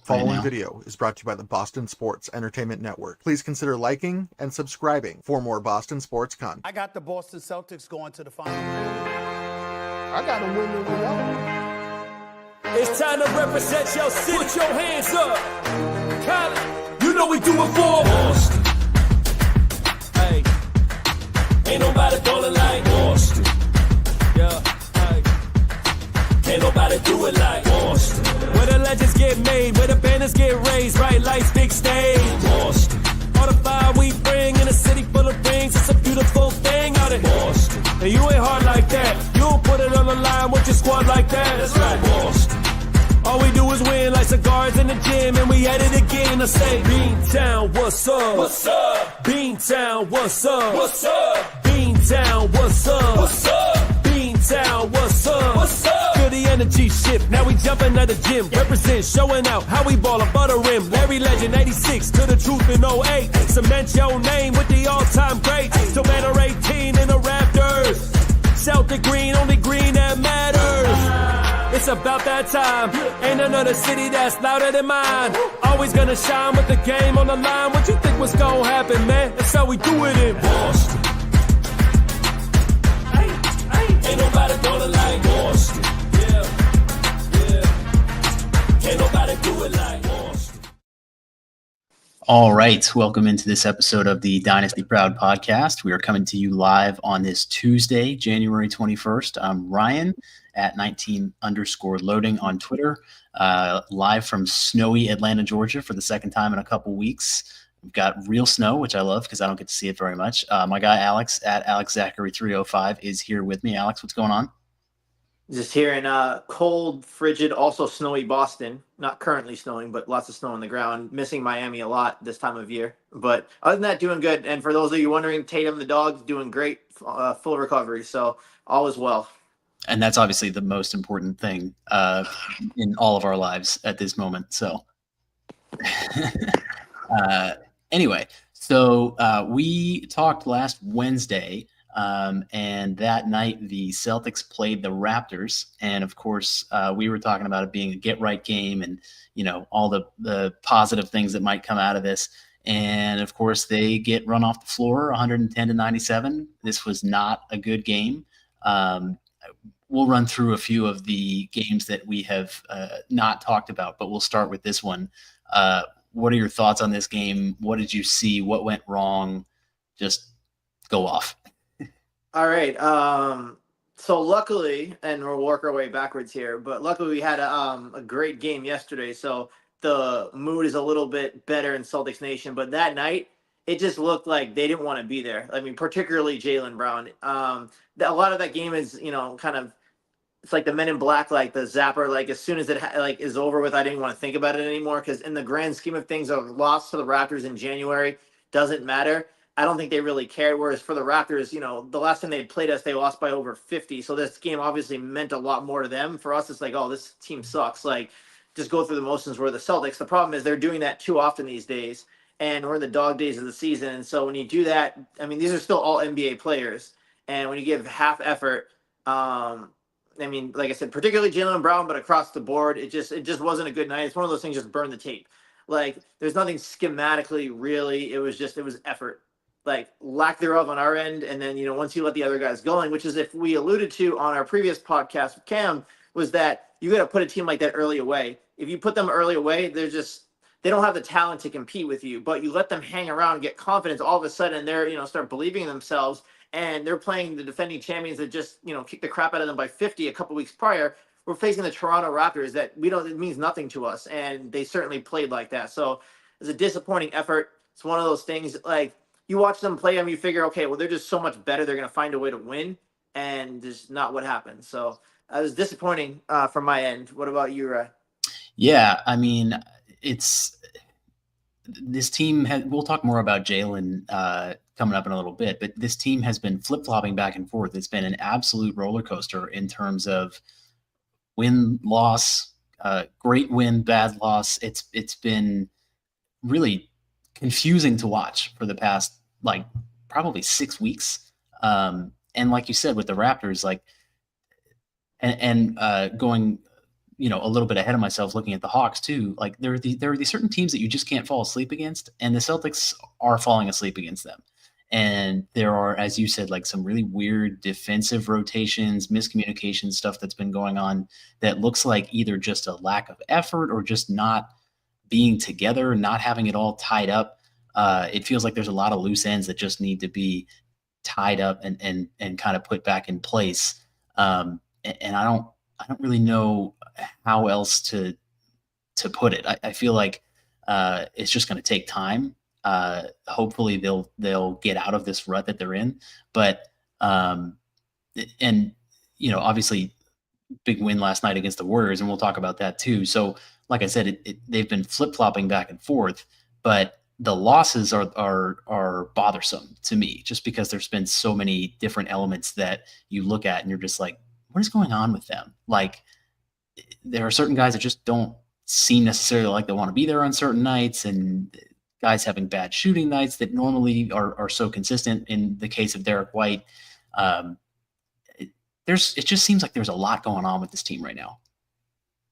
following video is brought to you by the Boston Sports Entertainment Network. Please consider liking and subscribing for more Boston sports content. I got the Boston Celtics going to the final. I got to win the win. It's time to represent your city. Put your hands up. Colin, you know we do it for Boston. Hey, ain't nobody gonna like Boston. Yeah, hey, can't nobody do it like Boston. Where the legends get made, where the banners get raised, bright lights, big stage. Boston. All the fire we bring in a city full of rings, it's a beautiful thing out in Boston. And you ain't hard like that, you don't put it on the line with your squad like that. That's right, Boston. All we do is win like cigars in the gym, and we at it again. I say, Beantown, what's up? What's up? Beantown, what's up? What's up? Beantown, what's up? What's up? Beantown, what's up? What's up? Feel the energy shift, now we jumping at the gym. Represent, showing out how we ball above the rim. Larry Legend, 86, to the truth in 08. Cement your name with the all-time great. Still banner 18 in the Raptors. Celtic green, only green that matters. It's about that time. Ain't another city that's louder than mine. Always gonna shine with the game on the line. What you think was gonna happen, man? That's how we do it in Boston. Ain't nobody gonna like Boston. Yeah. Can't nobody do it like Boston. All right. Welcome into this episode of the Dynasty Proud podcast. We are coming to you live on this Tuesday, January 21st. I'm Ryan at 19_loading on Twitter, live from snowy Atlanta, Georgia for the second time in a couple weeks. We've got real snow, which I love because I don't get to see it very much. My guy Alex at AlexZachary305 is here with me. Alex, what's going on? Just here in cold, frigid, also snowy Boston. Not currently snowing, but lots of snow on the ground. Missing Miami a lot this time of year. But other than that, doing good. And for those of you wondering, Tatum the dog doing great, full recovery. So all is well. And that's obviously the most important thing in all of our lives at this moment. So anyway, so we talked last Wednesday, and that night the Celtics played the Raptors. And of course, we were talking about it being a get-right game and, you know, all the positive things that might come out of this. And of course, they get run off the floor 110-97. This was not a good game. We'll run through a few of the games that we have not talked about, but we'll start with this one. What are your thoughts on this game? What did you see? What went wrong? Just go off. All right. So luckily, and we'll work our way backwards here, but luckily we had a great game yesterday. So the mood is a little bit better in Celtics Nation. But that night, it just looked like they didn't want to be there. I mean, particularly Jaylen Brown. A lot of that game is, you know, kind of, it's like the Men in Black, like the zapper. Like as soon as it is over with, I didn't want to think about it anymore because in the grand scheme of things, a loss to the Raptors in January doesn't matter. I don't think they really cared. Whereas for the Raptors, you know, the last time they played us, they lost by over 50. So this game obviously meant a lot more to them. For us, it's like, oh, this team sucks. Like, just go through the motions. We're the Celtics. The problem is they're doing that too often these days, and we're in the dog days of the season. And so when you do that, I mean, these are still all NBA players, and when you give half effort, I mean, like I said, particularly Jaylen Brown, but across the board, it just wasn't a good night. It's one of those things, just burn the tape. Like, there's nothing schematically really. It was effort, like lack thereof on our end. And then, you know, once you let the other guys going, which is if we alluded to on our previous podcast with Cam, was that you got to put a team like that early away. If you put them early away, they don't have the talent to compete with you, but you let them hang around and get confidence. All of a sudden they're, you know, start believing in themselves. And they're playing the defending champions that just, you know, kicked the crap out of them by 50 a couple weeks prior. We're facing the Toronto Raptors that it means nothing to us. And they certainly played like that. So it's a disappointing effort. It's one of those things, like, you watch them play them, you figure, okay, well, they're just so much better. They're going to find a way to win. And just not what happened. So it was disappointing from my end. What about you, Ray? Yeah, I mean, this team we'll talk more about Jaylen coming up in a little bit, but this team has been flip-flopping back and forth. It's been an absolute roller coaster in terms of win, loss, great win, bad loss. It's been really confusing to watch for the past, like, probably 6 weeks. And like you said, with the Raptors, like, and going a little bit ahead of myself looking at the Hawks too. Like there are these certain teams that you just can't fall asleep against, and the Celtics are falling asleep against them. And there are, as you said, like some really weird defensive rotations, miscommunication stuff that's been going on that looks like either just a lack of effort or just not being together, not having it all tied up. It feels like there's a lot of loose ends that just need to be tied up and kind of put back in place. And I don't really know how else to put it. I feel like it's just going to take time. Hopefully they'll get out of this rut that they're in. But obviously big win last night against the Warriors, and we'll talk about that too. So like I said, they've been flip-flopping back and forth, but the losses are bothersome to me just because there's been so many different elements that you look at and you're just like, what is going on with them? Like there are certain guys that just don't seem necessarily like they want to be there on certain nights, and guys having bad shooting nights that normally are so consistent. In the case of Derek White, it just seems like there's a lot going on with this team right now.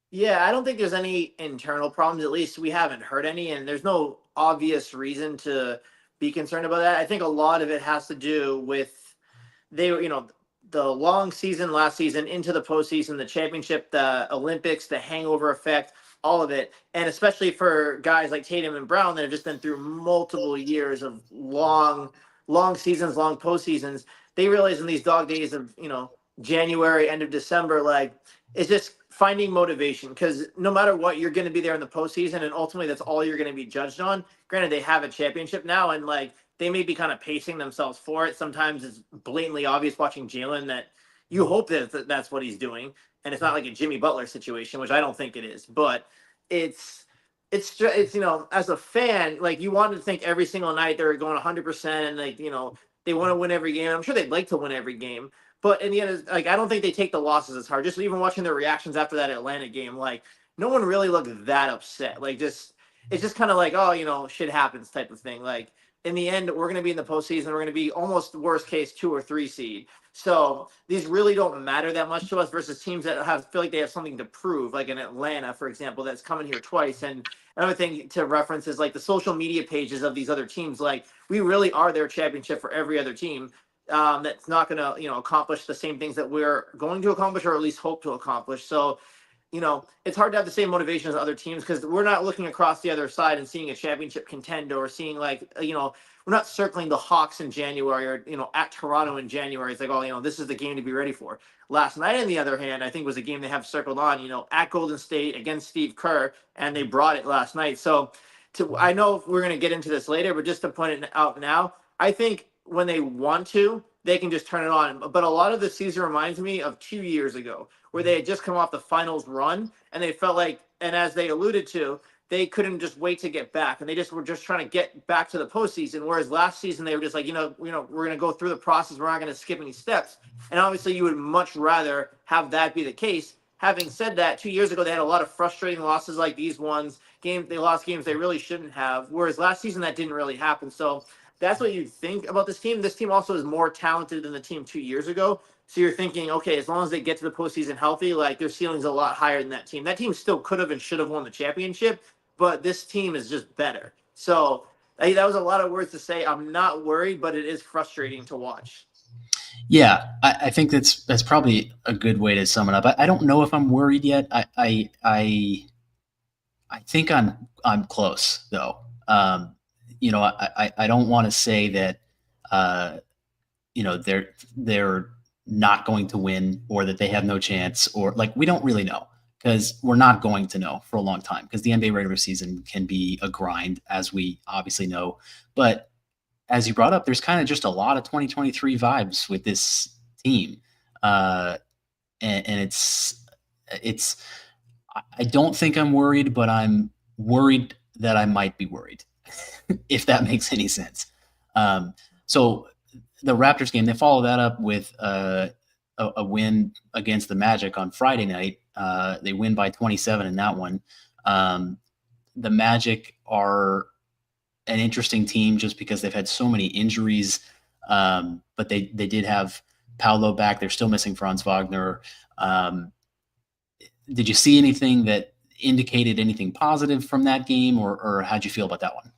Yeah, I don't think there's any internal problems. At least we haven't heard any, and there's no obvious reason to be concerned about that. I think a lot of it has to do with the long season last season into the postseason, the championship, the Olympics, the hangover effect, all of it. And especially for guys like Tatum and Brown that have just been through multiple years of long seasons, long postseasons, they realize in these dog days of, January, end of December, like it's just finding motivation, because no matter what, you're going to be there in the postseason, and ultimately that's all you're going to be judged on. Granted, they have a championship now, and like they may be kind of pacing themselves for it. Sometimes it's blatantly obvious watching Jalen that you hope that that's what he's doing, and it's not like a Jimmy Butler situation, which I don't think it is. But it's as a fan, like you want to think every single night they're going 100%, and like they want to win every game. I'm sure they'd like to win every game. But in the end, like I don't think they take the losses as hard. Just even watching their reactions after that Atlanta game, like no one really looked that upset. Like it's just kind of like, oh, shit happens type of thing. Like in the end, we're going to be in the postseason. We're going to be almost worst case 2 or 3 seed. So these really don't matter that much to us versus teams that feel like they have something to prove, like in Atlanta, for example, that's coming here twice. And another thing to reference is like the social media pages of these other teams. Like we really are their championship for every other team. That's not going to, accomplish the same things that we're going to accomplish, or at least hope to accomplish. So, it's hard to have the same motivation as other teams, because we're not looking across the other side and seeing a championship contender, or seeing like, we're not circling the Hawks in January, or, at Toronto in January. It's like, oh, this is the game to be ready for. Last night, on the other hand, I think was a game they have circled on, at Golden State against Steve Kerr, and they brought it last night. So I know we're going to get into this later, but just to point it out now, I think when they want to, they can just turn it on. But a lot of the season reminds me of 2 years ago, where they had just come off the finals run, and they felt like, and as they alluded to, they couldn't just wait to get back, and they just were just trying to get back to the postseason. Whereas last season they were just like, we're going to go through the process. We're not going to skip any steps. And obviously you would much rather have that be the case. Having said that, 2 years ago they had a lot of frustrating losses like these ones. They lost games they really shouldn't have. Whereas last season that didn't really happen. So that's what you think about this team. This team also is more talented than the team 2 years ago. So you're thinking, okay, as long as they get to the postseason healthy, like their ceiling's a lot higher than that team. That team still could have and should have won the championship, but this team is just better. So that was a lot of words to say. I'm not worried, but it is frustrating to watch. Yeah, I think that's probably a good way to sum it up. I don't know if I'm worried yet. I think I'm close though. I don't want to say that, they're not going to win, or that they have no chance, or like, we don't really know, because we're not going to know for a long time, because the NBA regular season can be a grind, as we obviously know. But as you brought up, there's kind of just a lot of 2023 vibes with this team. And it's, I don't think I'm worried, but I'm worried that I might be worried. If that makes any sense. So the Raptors game, they follow that up with a win against the Magic on Friday night. They win by 27 in that one. The Magic are an interesting team just because they've had so many injuries, but they did have Paolo back. They're still missing Franz Wagner. did you see anything that indicated anything positive from that game, or how'd you feel about that one?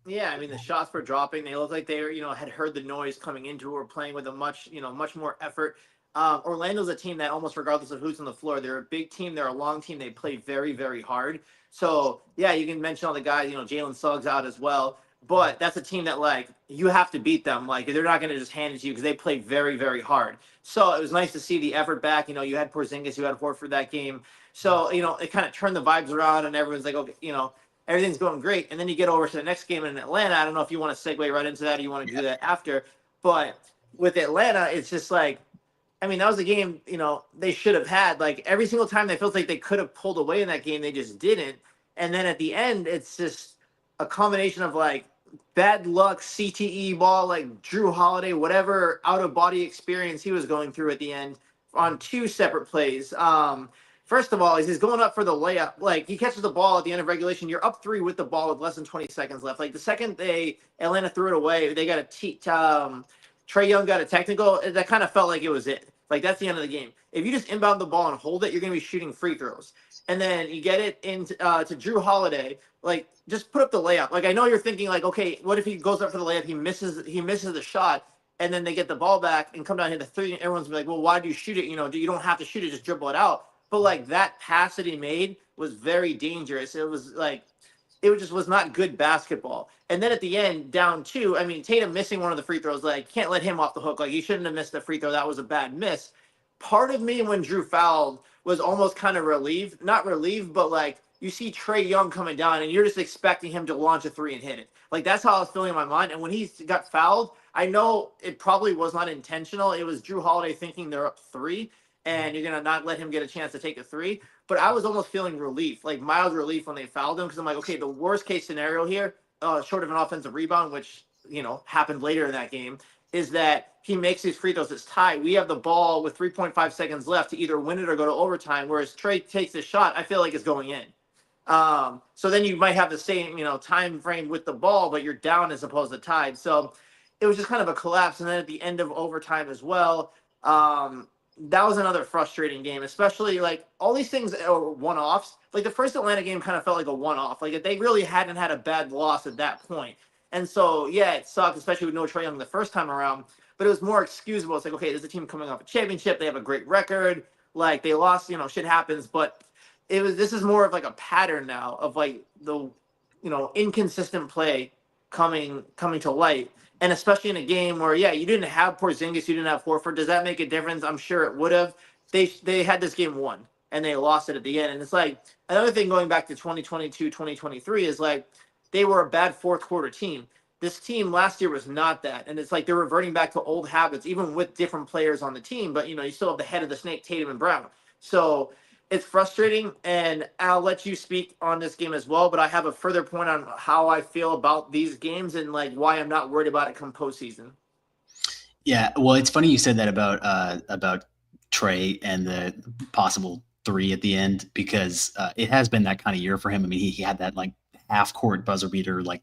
Yeah, I mean the shots were dropping. They looked like they were, had heard the noise coming into or playing with a much more effort. Orlando's a team that almost regardless of who's on the floor, they're a big team. They're a long team. They play very, very hard. So yeah, you can mention all the guys. Jalen Suggs out as well. But that's a team that like you have to beat them. Like they're not going to just hand it to you because they play very, very hard. So it was nice to see the effort back. You had Porzingis, you had Horford that game. So it kind of turned the vibes around, and everyone's like, okay, everything's going great. And then you get over to the next game in Atlanta. I don't know if you want to segue right into that or you want to do that after. But with Atlanta, it's just like, I mean, that was a game, they should have had. Like every single time they felt like they could have pulled away in that game, they just didn't. And then at the end, it's just a combination of like bad luck, CTE ball, like Drew Holiday, whatever out of body experience he was going through at the end on two separate plays. First of all, he's going up for the layup. Like he catches the ball at the end of regulation. You're up 3 with the ball with less than 20 seconds left. Like the second Atlanta threw it away, they got Trae Young got a technical. That kind of felt like it was it. Like that's the end of the game. If you just inbound the ball and hold it, you're going to be shooting free throws. And then you get it into to Drew Holiday. Like just put up the layup. Like I know you're thinking like, okay, what if he goes up for the layup? He misses the shot, and then they get the ball back and come down here to 3. And everyone's like, well, why do you shoot it? You don't have to shoot it. Just dribble it out. But like that pass that he made was very dangerous. It was like just was not good basketball. And then at the end, down 2, I mean, Tatum missing one of the free throws, like can't let him off the hook. Like he shouldn't have missed the free throw. That was a bad miss. Part of me when Drew fouled was almost kind of relieved, not relieved, but like you see Trae Young coming down and you're just expecting him to launch a 3 and hit it. Like that's how I was feeling in my mind. And when he got fouled, I know it probably was not intentional. It was Drew Holiday thinking they're up 3 and you're going to not let him get a chance to take a 3. But I was almost feeling relief, like mild relief when they fouled him, because I'm like, okay, the worst case scenario here, short of an offensive rebound, which, happened later in that game, is that he makes these free throws. It's tied. We have the ball with 3.5 seconds left to either win it or go to overtime, whereas Trae takes the shot, I feel like it's going in. So then you might have the same, time frame with the ball, but you're down as opposed to tied. So it was just kind of a collapse. And then at the end of overtime as well, that was another frustrating game, especially like all these things are one-offs. Like the first Atlanta game kind of felt like a one-off. Like they really hadn't had a bad loss at that point. And so, yeah, it sucked, especially with no Trae Young the first time around. But it was more excusable. It's like, okay, there's a team coming off a championship. They have a great record. Like they lost, shit happens. But this is more of like a pattern now of like the, inconsistent play coming to light. And especially in a game where, yeah, you didn't have Porzingis, you didn't have Horford. Does that make a difference? I'm sure it would have. They had this game won, and they lost it at the end. And it's like another thing going back to 2022, 2023 is like they were a bad fourth quarter team. This team last year was not that. And it's like they're reverting back to old habits, even with different players on the team. But, you still have the head of the snake, Tatum and Brown. So it's frustrating, and I'll let you speak on this game as well, but I have a further point on how I feel about these games and like why I'm not worried about it come postseason. Yeah, well, it's funny you said that about Trae and the possible 3 at the end, because it has been that kind of year for him. I mean, he had that like half court buzzer beater. Like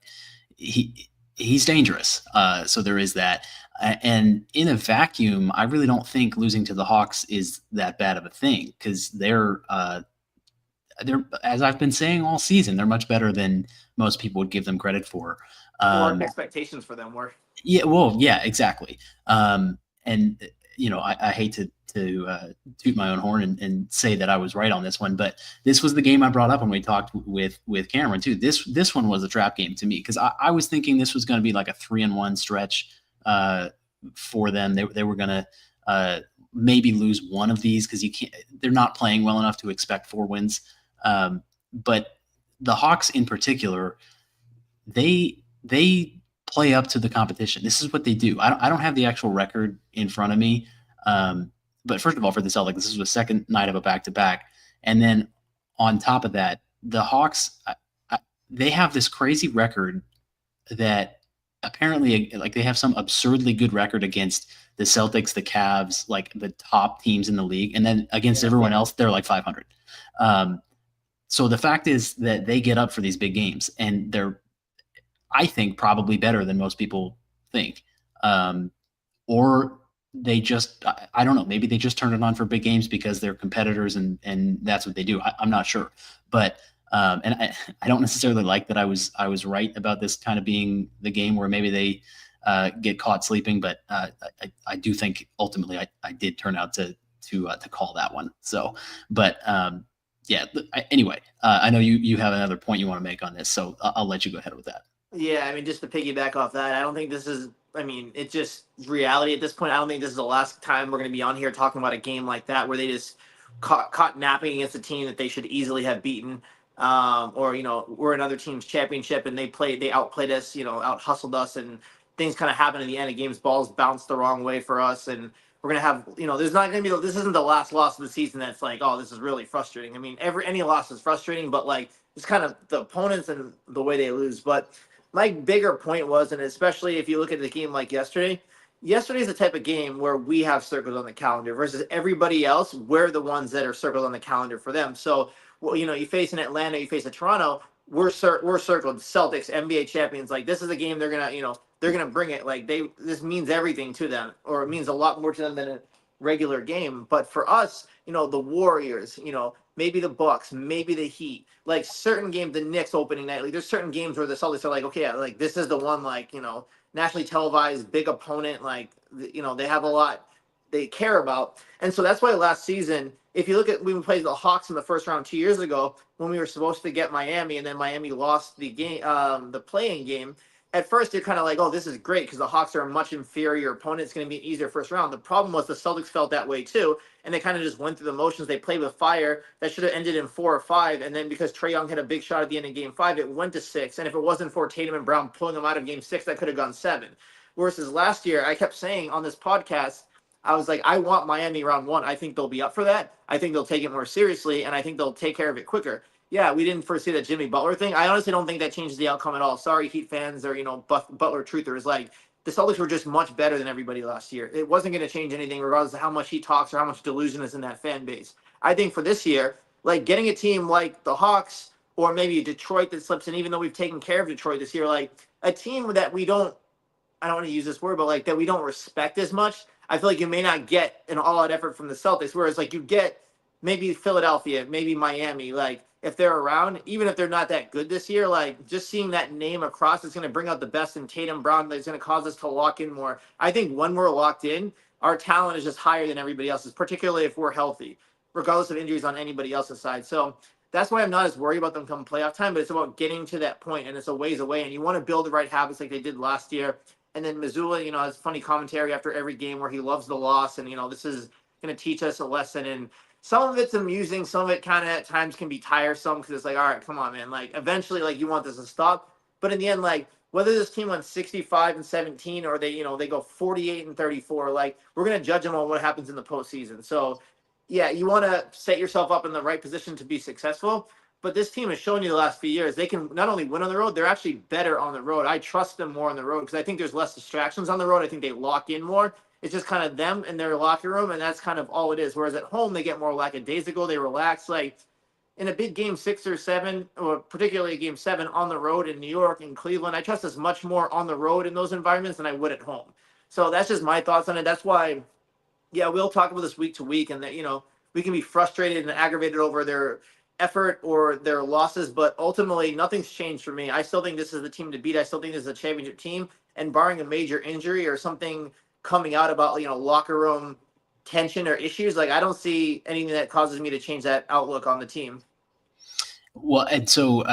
he's dangerous. So there is that. And in a vacuum, I really don't think losing to the Hawks is that bad of a thing, because they're as I've been saying all season, they're much better than most people would give them credit for. Expectations for them were. Yeah, well, yeah, exactly. And I hate to toot my own horn and say that I was right on this one, but this was the game I brought up when we talked with Cameron too. This one was a trap game to me, because I was thinking this was going to be like a 3-1 stretch for them. They were going to maybe lose one of these, because they're not playing well enough to expect 4 wins. But the Hawks in particular, they play up to the competition. This is what they do. I don't have the actual record in front of me. But first of all, for the Celtics, this is the second night of a back-to-back. And then on top of that, the Hawks, they have this crazy record that apparently, like, they have some absurdly good record against the Celtics, the Cavs, like the top teams in the league. And then against everyone else, they're like 500. So the fact is that they get up for these big games, and they're, I think, probably better than most people think. Or they just, I don't know, maybe they just turned it on for big games because they're competitors and that's what they do. I'm not sure, but and I don't necessarily like that I was right about this kind of being the game where maybe they get caught sleeping, but I do think ultimately I did turn out to call that one. So, but yeah. Anyway, I know you have another point you want to make on this, so I'll let you go ahead with that. Yeah, I mean, just to piggyback off that, I don't think this is. I mean, it's just reality at this point. I don't think this is the last time we're going to be on here talking about a game like that where they just caught napping against a team that they should easily have beaten. Or we're another team's championship and they outplayed us, out hustled us, and things kind of happen in the end of games. Balls bounced the wrong way for us, and we're gonna have, there's not gonna be. This isn't the last loss of the season. That's like, oh, this is really frustrating. I mean, any loss is frustrating, but like it's kind of the opponents and the way they lose. But my bigger point was, and especially if you look at the game like yesterday's the type of game where we have circles on the calendar versus everybody else. We're the ones that are circled on the calendar for them. So, well, you face an Atlanta, you face a Toronto. We're circled Celtics, NBA champions. Like this is a game they're gonna bring it. Like this means everything to them, or it means a lot more to them than a regular game. But for us, the Warriors, maybe the Bucks, maybe the Heat, like certain games, the Knicks opening night, like there's certain games where the Celtics are like, okay, like this is the one, like, nationally televised, big opponent, like, they have a lot they care about. And so that's why last season, if you look at when we played the Hawks in the first round 2 years ago, when we were supposed to get Miami and then Miami lost the game, the playing game, at first you're kind of like, oh, this is great because the Hawks are a much inferior opponent. It's going to be an easier first round. The problem was the Celtics felt that way too, and they kind of just went through the motions. They played with fire that should have ended in 4 or 5, and then because Trae Young hit a big shot at the end of Game 5, it went to 6. And if it wasn't for Tatum and Brown pulling them out of Game 6, that could have gone 7. Versus last year, I kept saying on this podcast, I was like, I want Miami round 1. I think they'll be up for that. I think they'll take it more seriously, and I think they'll take care of it quicker. Yeah, we didn't foresee that Jimmy Butler thing. I honestly don't think that changes the outcome at all. Sorry, Heat fans or, Butler truthers. Like, the Celtics were just much better than everybody last year. It wasn't going to change anything regardless of how much he talks or how much delusion is in that fan base. I think for this year, like getting a team like the Hawks or maybe Detroit that slips in, even though we've taken care of Detroit this year, like a team that I don't want to use this word, but like that we don't respect as much, I feel like you may not get an all-out effort from the Celtics, whereas like you get maybe Philadelphia, maybe Miami, like if they're around, even if they're not that good this year, like just seeing that name across is going to bring out the best in Tatum, Brown. That's going to cause us to lock in more. I think when we're locked in, our talent is just higher than everybody else's, particularly if we're healthy, regardless of injuries on anybody else's side. So that's why I'm not as worried about them come playoff time, but it's about getting to that point, and it's a ways away, and you want to build the right habits like they did last year. And then Missoula, has funny commentary after every game where he loves the loss, and, this is going to teach us a lesson. And some of it's amusing. Some of it kind of at times can be tiresome because it's like, all right, come on, man. Like, eventually, like, you want this to stop. But in the end, like, whether this team went 65-17 or they go 48-34, like, we're going to judge them on what happens in the postseason. So, yeah, you want to set yourself up in the right position to be successful. But this team has shown you the last few years they can not only win on the road, they're actually better on the road. I trust them more on the road because I think there's less distractions on the road. I think they lock in more. It's just kind of them in their locker room, and that's kind of all it is. Whereas at home, they get more lackadaisical. They relax. Like in a big game 6 or 7, or particularly game 7 on the road in New York and Cleveland, I trust us much more on the road in those environments than I would at home. So that's just my thoughts on it. That's why, yeah, we'll talk about this week to week, and that we can be frustrated and aggravated over their effort or their losses, but ultimately nothing's changed for me. I still think this is the team to beat. I still think this is a championship team, and barring a major injury or something coming out about locker room tension or issues, like I don't see anything that causes me to change that outlook on the team. Well, and so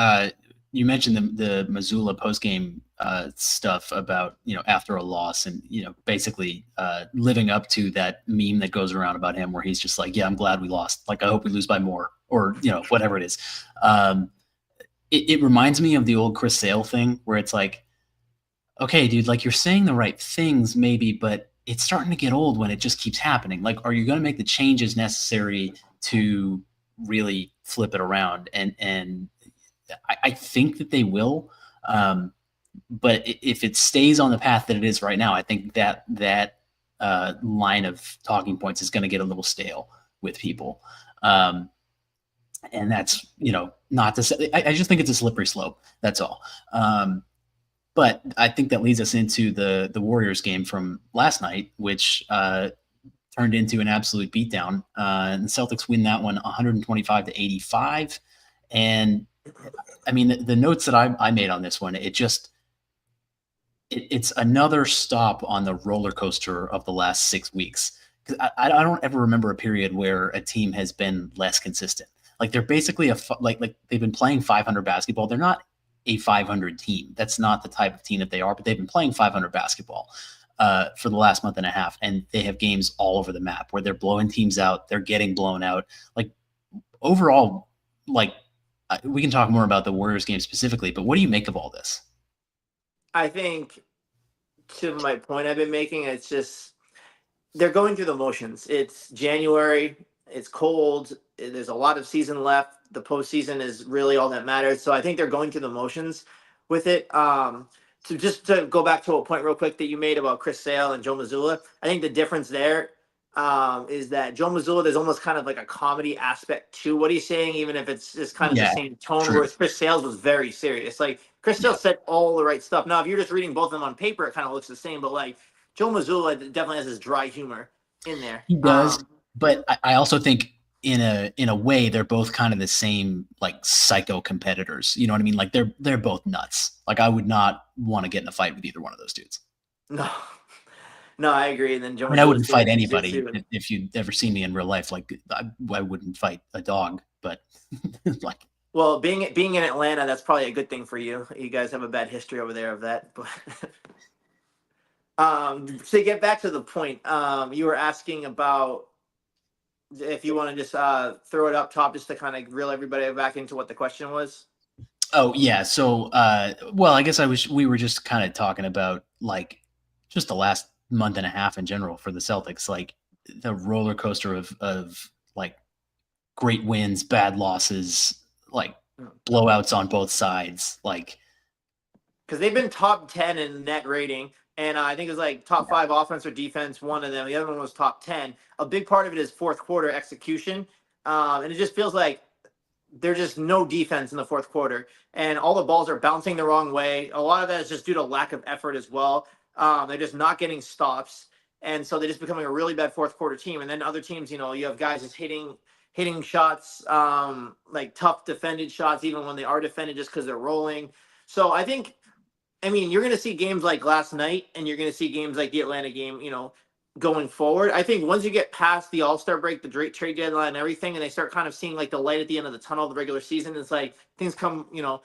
you mentioned the Missoula postgame stuff about after a loss and basically living up to that meme that goes around about him where he's just like, yeah, I'm glad we lost, like I hope we lose by more, or whatever it is. It reminds me of the old Chris Sale thing where it's like, okay, dude, like you're saying the right things maybe, but it's starting to get old when it just keeps happening. Like, are you going to make the changes necessary to really flip it around? And I think that they will. But if it stays on the path that it is right now, I think that line of talking points is going to get a little stale with people. And that's, not to say, I just think it's a slippery slope. That's all. But I think that leads us into the Warriors game from last night, which turned into an absolute beatdown. And the Celtics win that one 125-85. And I mean, the notes that I made on this one, it's another stop on the roller coaster of the last 6 weeks. I don't ever remember a period where a team has been less consistent. Like they're basically like they've been playing 500 basketball. They're not a 500 team. That's not the type of team that they are, but they've been playing 500 basketball for the last month and a half, and they have games all over the map where they're blowing teams out. They're getting blown out. Like overall, like we can talk more about the Warriors game specifically, but what do you make of all this? I think, to my point I've been making, it's just they're going through the motions. It's January. It's cold. There's a lot of season left. The postseason is really all that matters. So I think they're going through the motions with it. So just to go back to a point real quick that you made about Chris Sale and Joe Mazzulla, I think the difference there is that Joe Mazzulla, there's almost kind of like a comedy aspect to what he's saying, even if it's just kind of the same tone. True. Whereas Chris Sales was very serious. Like Chris Sale said all the right stuff. Now, if you're just reading both of them on paper, it kind of looks the same. But like Joe Mazzulla definitely has his dry humor in there. He does, but I also think in a way they're both kind of the same like psycho competitors. You know what I mean? Like they're both nuts. Like I would not want to get in a fight with either one of those dudes. No, I agree. And then Joe, I wouldn't fight anybody if you'd ever seen me in real life. Like I wouldn't fight a dog, but like. Well, being in Atlanta, that's probably a good thing for you. You guys have a bad history over there of that. But to get back to the point, you were asking about if you want to just throw it up top just to kind of reel everybody back into what the question was. Oh yeah. So well, I guess we were just kind of talking about like just the last month and a half in general for the Celtics, like the roller coaster of like great wins, bad losses, like blowouts on both sides, like because they've been top 10 in net rating. And I think it was like top 5 offense or defense, one of them. The other one was top 10. A big part of it is fourth quarter execution. And it just feels like there's just no defense in the fourth quarter. And all the balls are bouncing the wrong way. A lot of that is just due to lack of effort as well. They're just not getting stops. And so they're just becoming a really bad fourth quarter team. And then other teams, you know, you have guys just hitting shots, like tough defended shots, even when they are defended just because they're rolling. So I think, I mean, you're going to see games like last night, and you're going to see games like the Atlanta game, you know, going forward. I think once you get past the All-Star break, the trade deadline and everything, and they start kind of seeing like the light at the end of the tunnel of the regular season, it's like things come, you know,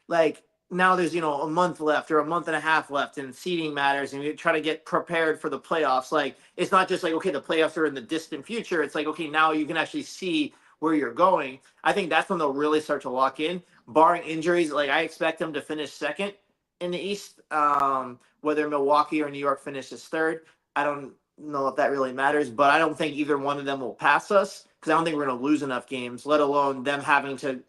like now there's, you know, a month left or a month and a half left, and seeding matters, and you try to get prepared for the playoffs. Like, it's not just like, okay, the playoffs are in the distant future. It's like, okay, now you can actually see where you're going. I think that's when they'll really start to lock in, barring injuries. Like, I expect them to finish second in the East, whether Milwaukee or New York finishes third. I don't know if that really matters, but I don't think either one of them will pass us, because I don't think we're going to lose enough games, let alone them having to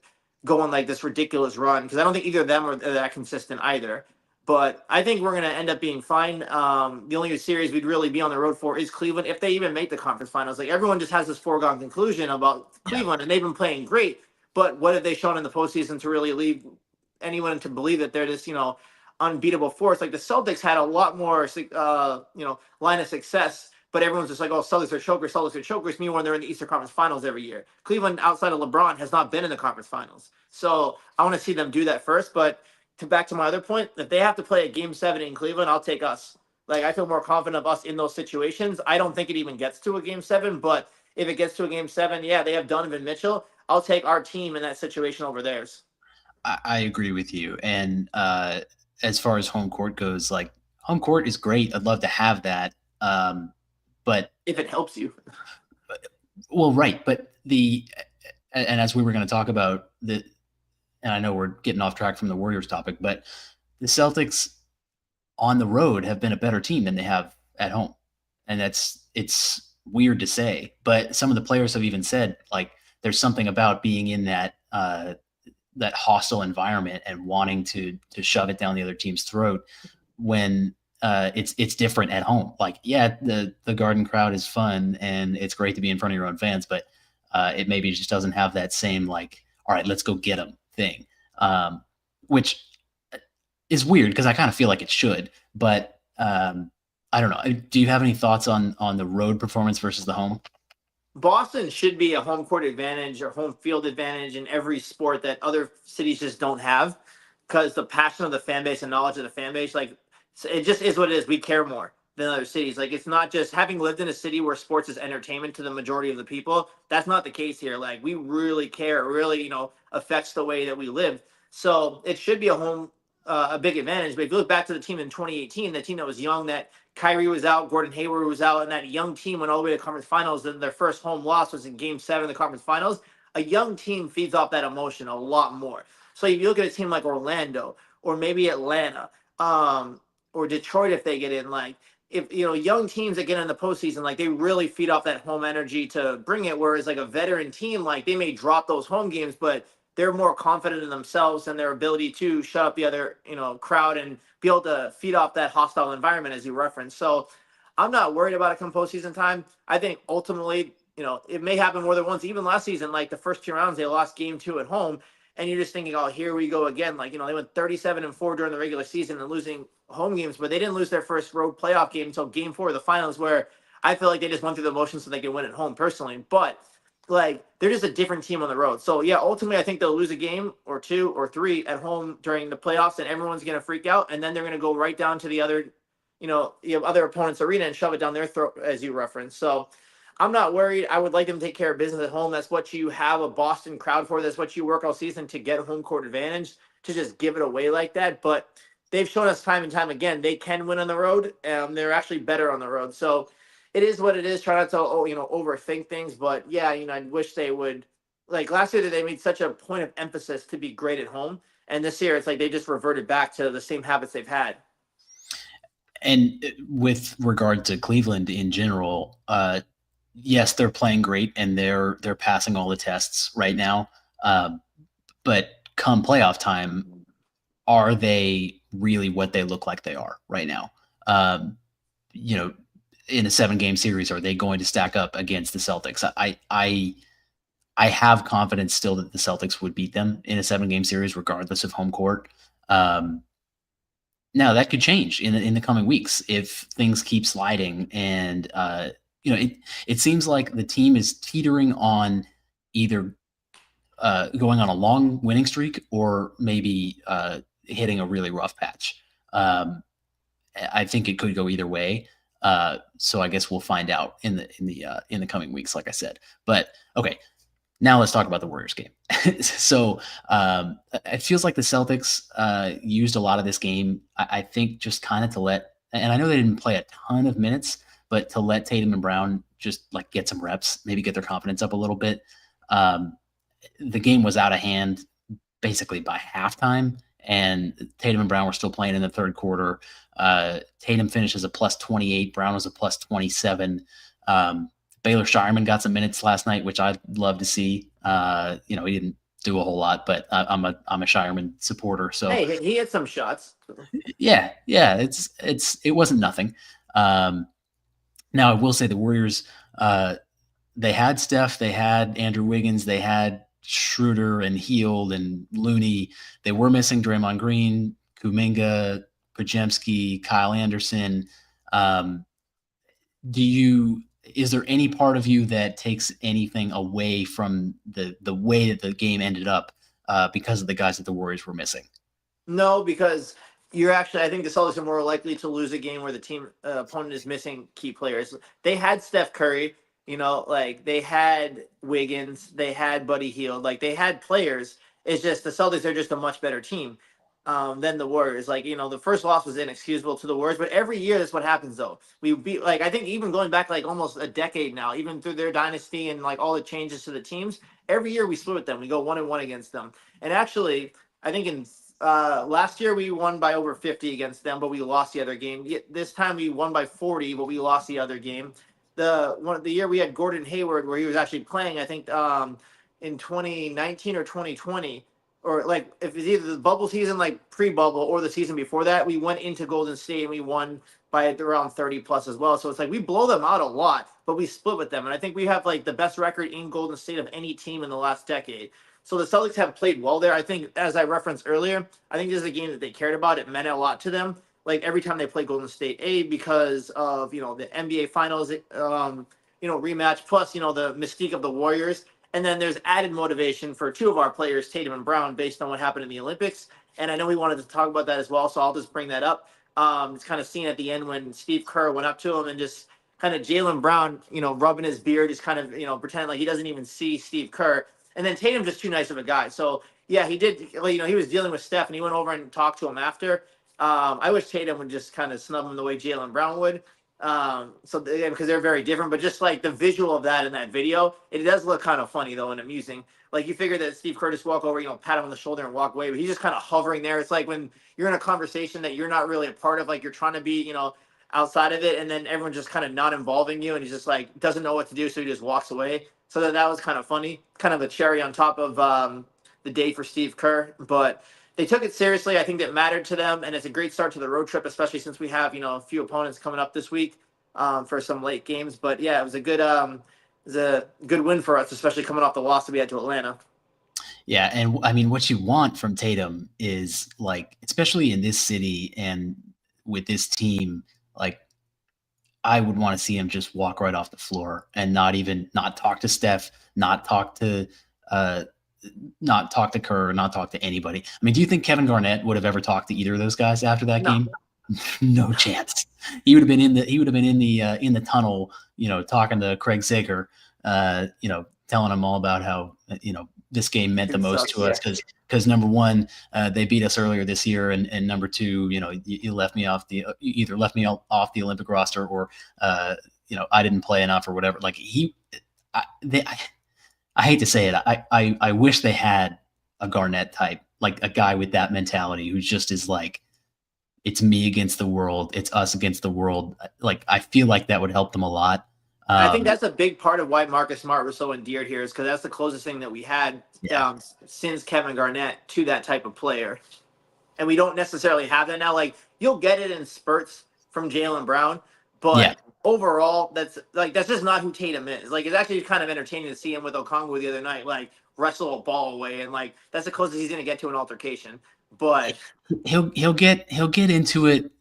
go on like this ridiculous run, because I don't think either of them are that consistent either. But I think we're going to end up being fine. The only series we'd really be on the road for is Cleveland, if they even make the conference finals. Like, everyone just has this foregone conclusion about Cleveland, and they've been playing great. But what have they shown in the postseason to really lead anyone to believe that they're this, you know, unbeatable force? Like the Celtics had a lot more, you know, line of success, but everyone's just like, oh, Celtics are chokers. Meanwhile, they're in the Eastern Conference Finals every year. Cleveland, outside of LeBron, has not been in the conference finals. So I want to see them do that first. But back to my other point, if they have to play a Game 7 in Cleveland, I'll take us. Like, I feel more confident of us in those situations. I don't think it even gets to a Game 7, but if it gets to a Game 7, yeah, they have Donovan Mitchell. I'll take our team in that situation over theirs. I agree with you. And as far as home court goes, like, home court is great. I'd love to have that. But if it helps you. Well, right. But and as we were going to talk about and I know we're getting off track from the Warriors topic, but the Celtics on the road have been a better team than they have at home. And it's weird to say, but some of the players have even said, like, there's something about being in that hostile environment and wanting to shove it down the other team's throat when it's different at home. Like, yeah, the Garden crowd is fun and it's great to be in front of your own fans, but it maybe just doesn't have that same, like, all right, let's go get them thing. Which is weird because I kind of feel like it should, but I don't know. Do you have any thoughts on the road performance versus the home? Boston should be a home court advantage or home field advantage in every sport that other cities just don't have, because the passion of the fan base and knowledge of the fan base, like, it just is what it is. We care more than other cities. Like, it's not just having lived in a city where sports is entertainment to the majority of the people. That's not the case here. Like, we really care. It really, affects the way that we live. So it should be a big advantage. But if you look back to the team in 2018, the team that was young, that Kyrie was out, Gordon Hayward was out, and that young team went all the way to conference finals. Then their first home loss was in Game 7 of the conference finals. A young team feeds off that emotion a lot more. So if you look at a team like Orlando or maybe Atlanta, or Detroit, if they get in, like, if young teams that get in the postseason, like, they really feed off that home energy to bring it. Whereas like a veteran team, like, they may drop those home games, but they're more confident in themselves and their ability to shut up the other, crowd and be able to feed off that hostile environment, as you referenced. So I'm not worried about it come postseason time. I think ultimately, it may happen more than once. Even last season, like the first 2 rounds, they lost game 2 at home. And you're just thinking, oh, here we go again. Like, they went 37-4 during the regular season and losing home games, but they didn't lose their first road playoff game until game 4 of the finals, where I feel like they just went through the motions so they could win at home personally. But like, they're just a different team on the road. So yeah, ultimately I think they'll lose a game or 2 or 3 at home during the playoffs, and everyone's going to freak out. And then they're going to go right down to the other, other opponent's arena and shove it down their throat, as you referenced. So I'm not worried. I would like them to take care of business at home. That's what you have a Boston crowd for. That's what you work all season to get home court advantage, to just give it away like that. But they've shown us time and time again, they can win on the road. They're actually better on the road. So it is what it is. Try not to, overthink things. But yeah, I wish they would. Like last year, they made such a point of emphasis to be great at home. And this year, it's like they just reverted back to the same habits they've had. And with regard to Cleveland in general, yes, they're playing great and they're passing all the tests right now. But come playoff time, are they really what they look like they are right now? In a 7-game series, are they going to stack up against the Celtics? I have confidence still that the Celtics would beat them in a 7-game series, regardless of home court. Now that could change in the coming weeks if things keep sliding, and it seems like the team is teetering on either going on a long winning streak or maybe hitting a really rough patch. I think it could go either way. So I guess we'll find out in the coming weeks, like I said. But okay, now let's talk about the Warriors game. So it feels like the Celtics used a lot of this game, I think, just kind of to let, and I know they didn't play a ton of minutes, but to let Tatum and Brown just like get some reps, maybe get their confidence up a little bit. The game was out of hand basically by halftime, and Tatum and Brown were still playing in the third quarter. Tatum finishes a plus 28. Brown was a plus 27. Baylor Shireman got some minutes last night, which I'd love to see. He didn't do a whole lot, but I'm a Shireman supporter. So hey, he had some shots. Yeah. It wasn't nothing. Now I will say the Warriors, they had Steph, they had Andrew Wiggins, they had Schroeder and Hield and Looney. They were missing Draymond Green, Kuminga, Podziemski, Kyle Anderson. Is there any part of you that takes anything away from the way that the game ended up because of the guys that the Warriors were missing? No, because I think the Celtics are more likely to lose a game where the team opponent is missing key players. They had Steph Curry, like they had Wiggins, they had Buddy Hield, like they had players. It's just the Celtics are just a much better team than the Warriors. Like, the first loss was inexcusable to the Warriors, but every year that's what happens though. We beat, like, I think even going back like almost a decade now, even through their dynasty and like all the changes to the teams, every year we split with them. We go 1-1 against them. And actually, I think in last year we won by over 50 against them, but we lost the other game. This time we won by 40, but we lost the other game. The year we had Gordon Hayward, where he was actually playing, I think in 2019 or 2020, or like if it's either the bubble season, like pre-bubble, or the season before that, we went into Golden State and we won by around 30 plus as well. So it's like we blow them out a lot, but we split with them. And I think we have like the best record in Golden State of any team in the last decade. So the Celtics have played well there. I think, as I referenced earlier, I think this is a game that they cared about. It meant a lot to them. Like every time they play Golden State, because of the NBA Finals, rematch, plus the mystique of the Warriors, and then there's added motivation for two of our players, Tatum and Brown, based on what happened in the Olympics. And I know we wanted to talk about that as well, so I'll just bring that up. It's kind of seen at the end when Steve Kerr went up to him and just kind of Jaylen Brown, rubbing his beard, just kind of, pretending like he doesn't even see Steve Kerr. And then Tatum's just too nice of a guy. So, yeah, he did, he was dealing with Steph, and he went over and talked to him after. I wish Tatum would just kind of snub him the way Jaylen Brown would. Because they're very different, but just like the visual of that in that video, it does look kind of funny though and amusing. Like you figure that Steve Kerr just walk over, pat him on the shoulder and walk away, but he's just kind of hovering there. It's like when you're in a conversation that you're not really a part of, like you're trying to be, outside of it, and then everyone's just kind of not involving you, and he's just like doesn't know what to do, so he just walks away. So that was kind of funny, kind of a cherry on top of the day for Steve Kerr, but they took it seriously. I think that mattered to them, and it's a great start to the road trip, especially since we have a few opponents coming up this week for some late games. But yeah, it was a good win for us, especially coming off the loss that we had to Atlanta. Yeah, and I mean, what you want from Tatum is like, especially in this city and with this team, like I would want to see him just walk right off the floor and not talk to Steph, not talk to Kerr, not talk to anybody. I mean, do you think Kevin Garnett would have ever talked to either of those guys after that game? No chance. He would have been in the tunnel, talking to Craig Sager, telling him all about how this game meant the most to us because number one, they beat us earlier this year, and number two, you left me off you either left me off the Olympic roster or I didn't play enough or whatever. Like I hate to say it, I wish they had a Garnett type, like a guy with that mentality who just is like, it's me against the world, it's us against the world. Like I feel like that would help them a lot. I think that's a big part of why Marcus Smart was so endeared here, is because that's the closest thing that we had since Kevin Garnett to that type of player. And we don't necessarily have that now. Like, you'll get it in spurts from Jaylen Brown, but overall, that's just not who Tatum is. Like, it's actually kind of entertaining to see him with Okongwu the other night, like, wrestle a ball away, and like that's the closest he's going to get to an altercation. But he'll get into it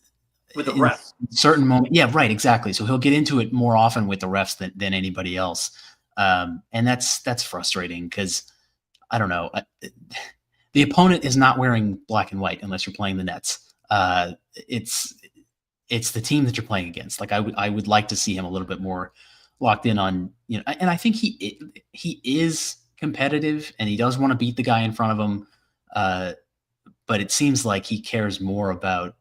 with the refs. Certain moment. Yeah, right, exactly. So he'll get into it more often with the refs than anybody else. And that's frustrating because I don't know. The opponent is not wearing black and white unless you're playing the Nets. It's the team that you're playing against. Like I would like to see him a little bit more locked in on, and I think he is competitive and he does want to beat the guy in front of him. But it seems like he cares more about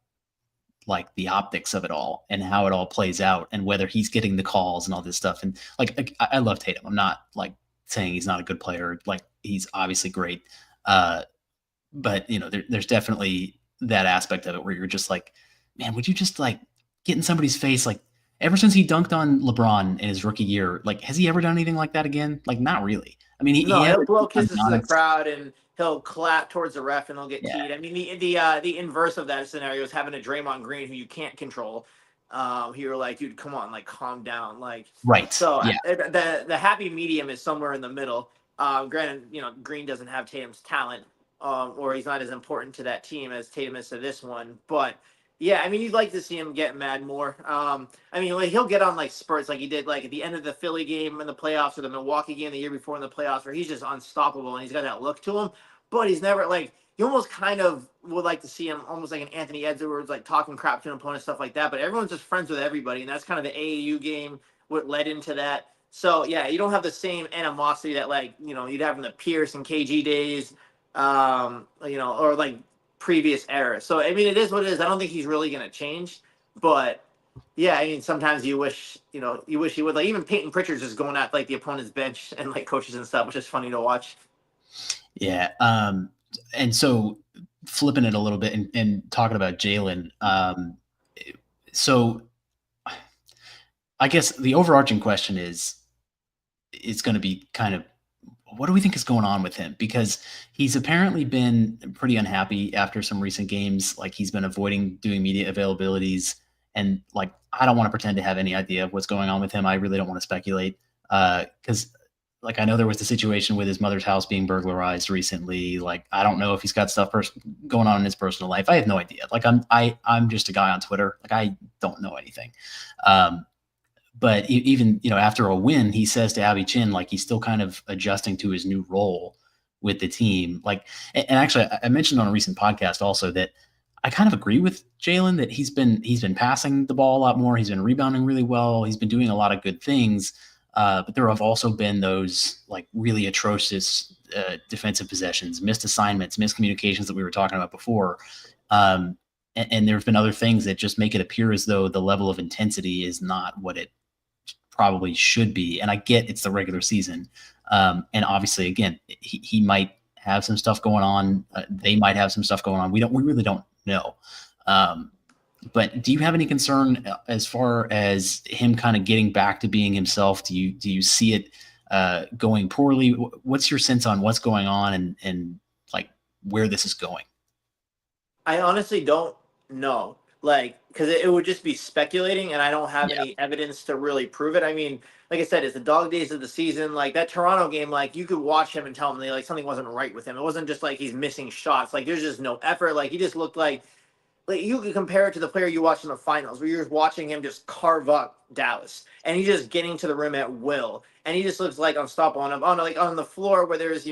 like the optics of it all and how it all plays out and whether he's getting the calls and all this stuff. And like, I love Tatum. I'm not like saying he's not a good player. Like he's obviously great. But there's definitely that aspect of it where you're just like, man, would you just like get in somebody's face? Like ever since he dunked on LeBron in his rookie year, like, has he ever done anything like that again? Like, not really. I mean, he'll blow kisses to the crowd and he'll clap towards the ref and he'll get teed. I mean, the inverse of that scenario is having a Draymond Green who you can't control. You're like, dude, come on, like, calm down, like. Right. So the happy medium is somewhere in the middle. Granted, Green doesn't have Tatum's talent, or he's not as important to that team as Tatum is to this one. But yeah, I mean, you'd like to see him get mad more. I mean, like, he'll get on like spurts like he did like at the end of the Philly game in the playoffs or the Milwaukee game the year before in the playoffs, where he's just unstoppable and he's got that look to him. But he's never like, you almost kind of would like to see him almost like an Anthony Edwards, like talking crap to an opponent, stuff like that. But everyone's just friends with everybody, and that's kind of the AAU game what led into that. So yeah, you don't have the same animosity that like you'd have in the Pierce and KG days, or like previous eras. So I mean, it is what it is. I don't think he's really going to change, but yeah, I mean, sometimes you wish he would. Like even Peyton Pritchard's just going at like the opponent's bench and like coaches and stuff, which is funny to watch. Yeah. And so flipping it a little bit and talking about Jaylen. So I guess the overarching question is, it's going to be kind of, what do we think is going on with him? Because he's apparently been pretty unhappy after some recent games. Like he's been avoiding doing media availabilities, and like, I don't want to pretend to have any idea of what's going on with him. I really don't want to speculate. Cause like, I know there was the situation with his mother's house being burglarized recently. Like, I don't know if he's got stuff going on in his personal life. I have no idea. Like, I'm just a guy on Twitter. Like, I don't know anything. But even, after a win, he says to Abby Chin, like, he's still kind of adjusting to his new role with the team. Like, and actually, I mentioned on a recent podcast also that I kind of agree with Jalen that he's been passing the ball a lot more. He's been rebounding really well. He's been doing a lot of good things. But there have also been those like really atrocious defensive possessions, missed assignments, miscommunications that we were talking about before. And there have been other things that just make it appear as though the level of intensity is not what it probably should be. And I get it's the regular season. And obviously, again, he might have some stuff going on. They might have some stuff going on. We really don't know. But do you have any concern as far as him kind of getting back to being himself? Do you see it going poorly? What's your sense on what's going on and like where this is going? I honestly don't know, like, because it would just be speculating, and I don't have any evidence to really prove it. I mean, like I said, it's the dog days of the season. Like that Toronto game, like you could watch him and tell him like something wasn't right with him. It wasn't just like he's missing shots. Like there's just no effort. Like he just looked like you could compare it to the player you watched in the finals, where you're just watching him just carve up Dallas, and he's just getting to the rim at will, and he just looks like unstoppable on the floor where there's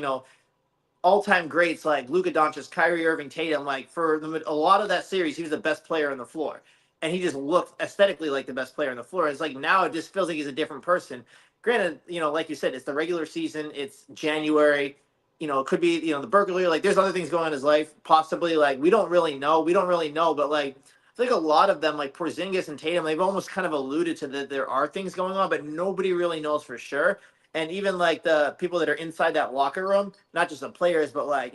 all-time greats like Luka Doncic, Kyrie Irving, Tatum. Like for a lot of that series, he was the best player on the floor, and he just looked aesthetically like the best player on the floor. It's like now it just feels like he's a different person. Granted, like you said, it's the regular season. It's January. It could be the burglary. Like there's other things going on in his life, possibly. Like we don't really know. But like I think a lot of them, like Porzingis and Tatum, they've almost kind of alluded to that there are things going on, but nobody really knows for sure. And even like the people that are inside that locker room, not just the players, but like,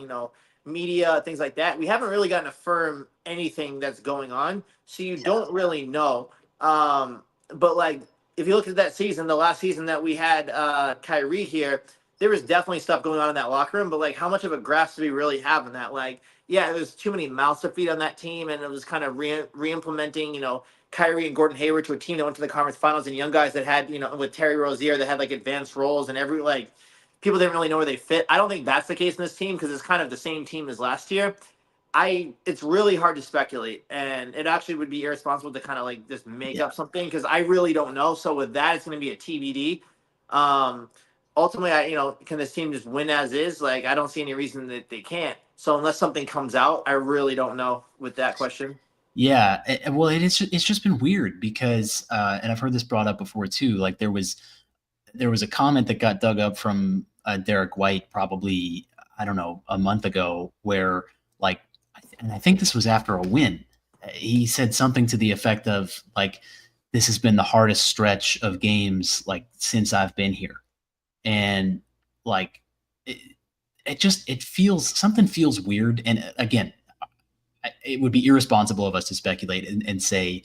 media, things like that, we haven't really gotten to affirm anything that's going on. So you don't really know. But like, if you look at that season, the last season that we had Kyrie here, there was definitely stuff going on in that locker room, but like how much of a grasp do we really have in that? Like, yeah, there was too many mouths to feed on that team, and it was kind of re-implementing, Kyrie and Gordon Hayward to a team that went to the conference finals, and young guys that had, with Terry Rozier that had like advanced roles, and people didn't really know where they fit. I don't think that's the case in this team because it's kind of the same team as last year. It's really hard to speculate, and it actually would be irresponsible to kind of like just make up something because I really don't know. So with that, it's going to be a TBD. Ultimately, can this team just win as is? Like, I don't see any reason that they can't. So unless something comes out, I really don't know with that question. Yeah, well, it's just been weird because, and I've heard this brought up before too. Like there was a comment that got dug up from Derek White probably, I don't know, a month ago, where like, and I think this was after a win. He said something to the effect of like, "This has been the hardest stretch of games like since I've been here," and like, something feels weird. And again, it would be irresponsible of us to speculate and say,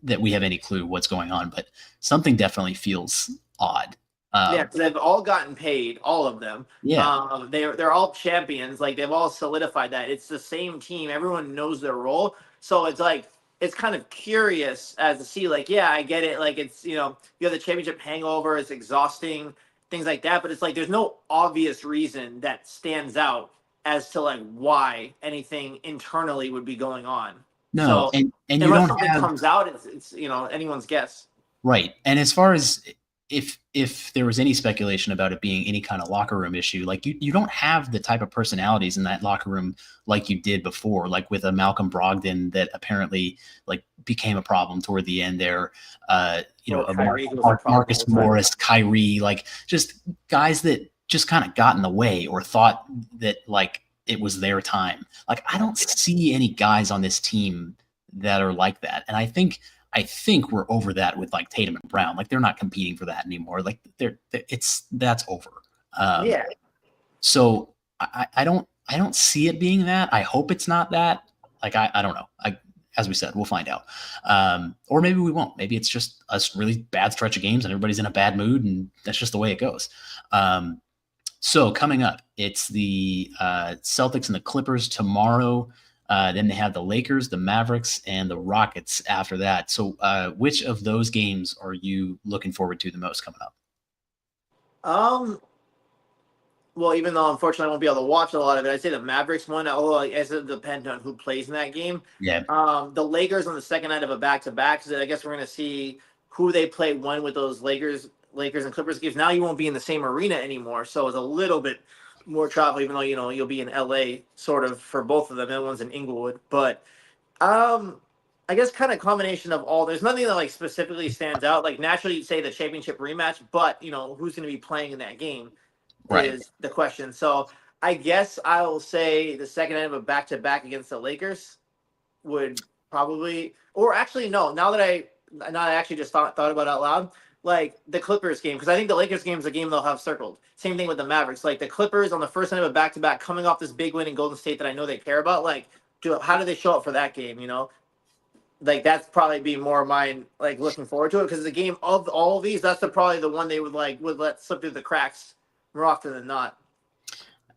that we have any clue what's going on, but something definitely feels odd. Because they've all gotten paid, all of them. Yeah. They're all champions. Like they've all solidified that. It's the same team. Everyone knows their role. So it's like, it's kind of curious as to see, like, yeah, I get it. Like it's, you have the championship hangover. It's exhausting, things like that. But it's like, there's no obvious reason that stands out as to like why anything internally would be going on. No, so, and you unless don't something have comes out, it's anyone's guess. Right. And as far as if there was any speculation about it being any kind of locker room issue, like you don't have the type of personalities in that locker room like you did before, like with a Malcolm Brogdon that apparently like became a problem toward the end there. Marcus Morris, Kyrie, like just guys that just kind of got in the way or thought that like it was their time. Like I don't see any guys on this team that are like that. And I think we're over that with like Tatum and Brown. Like they're not competing for that anymore. Like that's over. So I don't see it being that. I hope it's not that. Like I don't know. As we said, we'll find out. Or maybe we won't. Maybe it's just a really bad stretch of games and everybody's in a bad mood and that's just the way it goes. So coming up, it's the Celtics and the Clippers tomorrow. Then they have the Lakers, the Mavericks, and the Rockets after that. So which of those games are you looking forward to the most coming up? Um, well, even though unfortunately I won't be able to watch a lot of it, I'd say the Mavericks one, although I guess it depends on who plays in that game. Yeah. The Lakers on the second night of a back-to-back, so I guess we're going to see who they play when with those Lakers and Clippers games. Now you won't be in the same arena anymore, so it's a little bit more travel, even though you'll be in LA sort of for both of them. The other one's in Inglewood, but um, I guess kind of combination of all. There's nothing that like specifically stands out. Like naturally, you'd say the championship rematch, but who's going to be playing in that game Right. is the question. So I guess I will say the second night of a back-to-back against the Lakers would probably, or actually no. Now that I actually just thought about it out loud, like the Clippers game, because I think the Lakers game is a game they'll have circled. Same thing with the Mavericks. Like the Clippers on the first night of a back-to-back, coming off this big win in Golden State that I know they care about. Like, how do they show up for that game? Like that's probably be more mine. Like looking forward to it because the game of all of these, that's probably the one they would let slip through the cracks more often than not.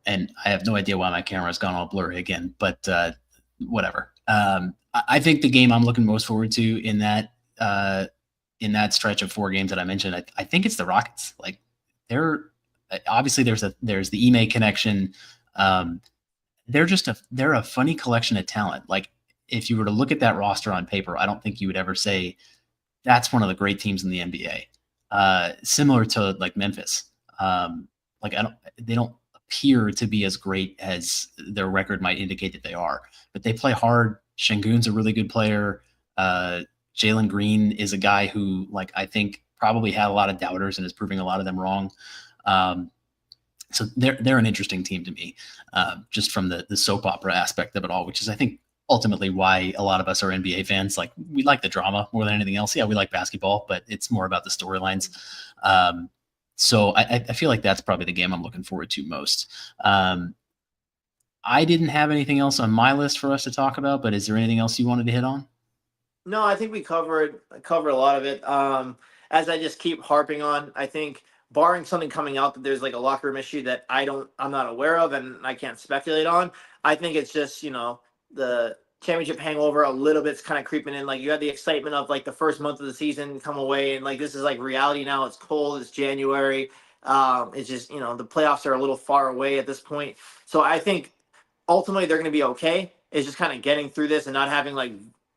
And I have no idea why my camera's gone all blurry again, but whatever. I think the game I'm looking most forward to in that stretch of 4 games that I mentioned, I think it's the Rockets. Like they're obviously there's the Ime connection. They're a funny collection of talent. Like if you were to look at that roster on paper, I don't think you would ever say that's one of the great teams in the NBA. Similar to like Memphis. They don't appear to be as great as their record might indicate that they are, but they play hard. Şengün's a really good player. Jalen Green is a guy who, like, I think probably had a lot of doubters and is proving a lot of them wrong. So they're an interesting team to me, just from the soap opera aspect of it all, which is, I think, ultimately why a lot of us are NBA fans. Like, we like the drama more than anything else. Yeah, we like basketball, but it's more about the storylines. So I feel like that's probably the game I'm looking forward to most. I didn't have anything else on my list for us to talk about, but is there anything else you wanted to hit on? No, I think we covered a lot of it. As I just keep harping on, I think barring something coming out that there's like a locker room issue that I'm not aware of and I can't speculate on. I think it's just the championship hangover a little bit's kind of creeping in. Like you had the excitement of like the first month of the season come away, and like this is like reality now. It's cold. It's January. It's just the playoffs are a little far away at this point. So I think ultimately they're going to be okay. It's just kind of getting through this and not having like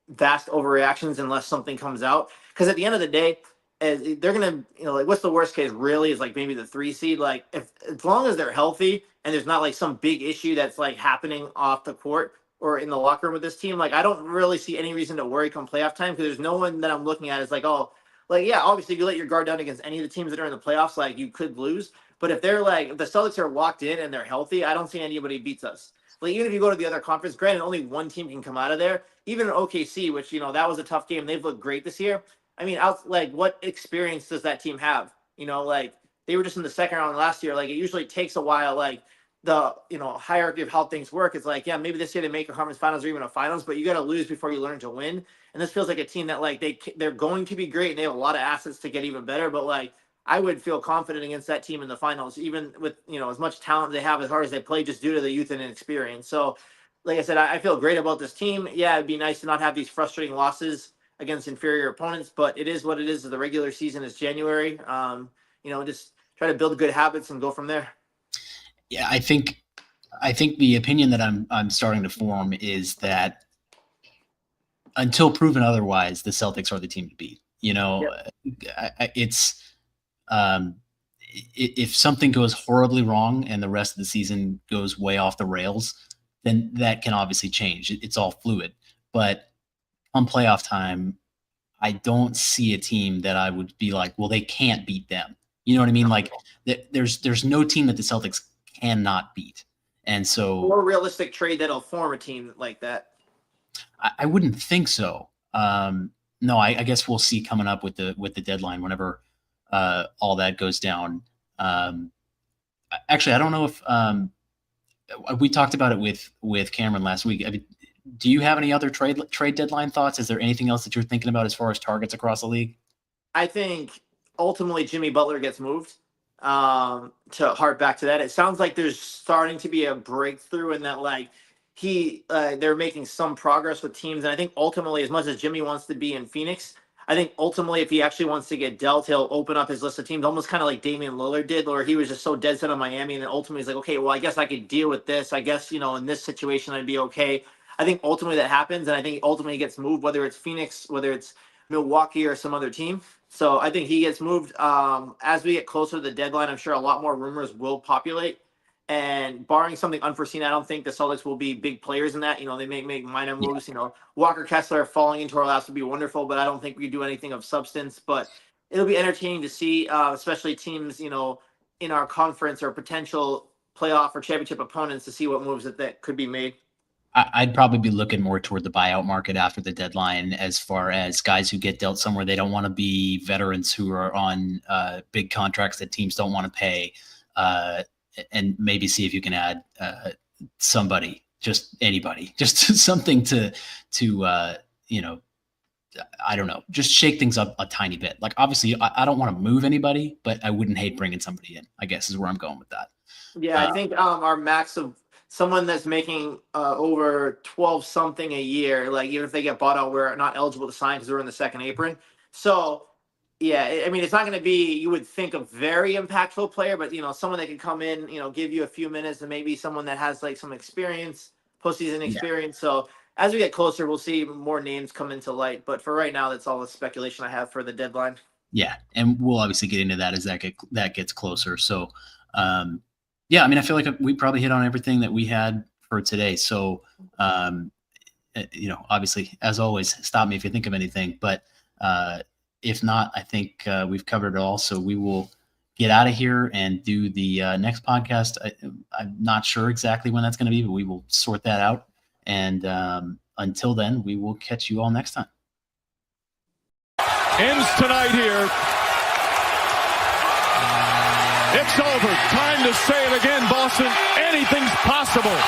vast overreactions unless something comes out. Because at the end of the day, they're gonna, like what's the worst case really is like maybe the 3 seed. Like if as long as they're healthy and there's not like some big issue that's like happening off the court or in the locker room with this team, like I don't really see any reason to worry come playoff time because there's no one that I'm looking at is like, oh, like yeah, obviously if you let your guard down against any of the teams that are in the playoffs, like you could lose. But if if the Celtics are locked in and they're healthy, I don't see anybody beats us. Like even if you go to the other conference, granted only one team can come out of there. Even OKC, which that was a tough game, they've looked great this year. I mean, like what experience does that team have? Like they were just in the second round last year. Like it usually takes a while. Like the hierarchy of how things work. It's like, yeah, maybe this year they make a conference finals or even a finals, but you got to lose before you learn to win. And this feels like a team that like they're going to be great and they have a lot of assets to get even better. But like I would feel confident against that team in the finals, even with as much talent they have as hard as they play, just due to the youth and inexperience. So, like I said, I feel great about this team. Yeah, it'd be nice to not have these frustrating losses against inferior opponents, but it is what it is. The regular season is January. Just try to build good habits and go from there. Yeah, I think the opinion that I'm starting to form is that until proven otherwise, the Celtics are the team to beat. Yep. It's if something goes horribly wrong and the rest of the season goes way off the rails, then that can obviously change. It's all fluid, but on playoff time, I don't see a team that I would be like, well, they can't beat them. You know what I mean? Like there's no team that the Celtics cannot beat. And so more realistic trade that'll form a team like that. I wouldn't think so. No, I guess we'll see coming up with the deadline whenever all that goes down. Actually, I don't know if we talked about it with Cameron last week. I mean, do you have any other trade deadline thoughts? Is there anything else that you're thinking about as far as targets across the league? I think ultimately Jimmy Butler gets moved. To harp back to that, it sounds like there's starting to be a breakthrough in that, like they're making some progress with teams. And I think ultimately, as much as Jimmy wants to be in Phoenix, I think ultimately, if he actually wants to get dealt, he'll open up his list of teams, almost kind of like Damian Lillard did, where he was just so dead set on Miami, and then ultimately he's like, okay, well, I guess I could deal with this. I guess, in this situation, I'd be okay. I think ultimately that happens, and I think ultimately he gets moved, whether it's Phoenix, whether it's Milwaukee, or some other team. So I think he gets moved. As we get closer to the deadline, I'm sure a lot more rumors will populate. And barring something unforeseen, I don't think the Celtics will be big players in that. They may make minor moves. Walker Kessler falling into our laps would be wonderful, but I don't think we do anything of substance. But it'll be entertaining to see, especially teams, in our conference or potential playoff or championship opponents, to see what moves that could be made. I'd probably be looking more toward the buyout market after the deadline, as far as guys who get dealt somewhere. They don't want to be veterans who are on big contracts that teams don't want to pay. And maybe see if you can add somebody, just anybody, just something to I don't know, just shake things up a tiny bit. Like, obviously, I don't want to move anybody, but I wouldn't hate bringing somebody in, I guess, is where I'm going with that. Yeah, I think our max of someone that's making over 12 something a year, like even if they get bought out, we're not eligible to sign because we're in the second apron. So yeah, I mean, it's not going to be, you would think, a very impactful player, but, someone that can come in, give you a few minutes, and maybe someone that has like some experience, postseason experience. So as we get closer, we'll see more names come into light. But for right now, that's all the speculation I have for the deadline. Yeah, and we'll obviously get into that as that gets closer. So, yeah, I mean, I feel like we probably hit on everything that we had for today. So, obviously, as always, stop me if you think of anything. But if not, I think we've covered it all. So we will get out of here and do the next podcast. I'm not sure exactly when that's going to be, but we will sort that out. And until then, we will catch you all next time. Ends tonight here. It's over. Time to say it again, Boston. Anything's possible.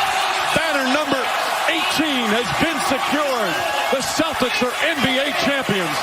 Banner number 18 has been secured. The Celtics are NBA champions.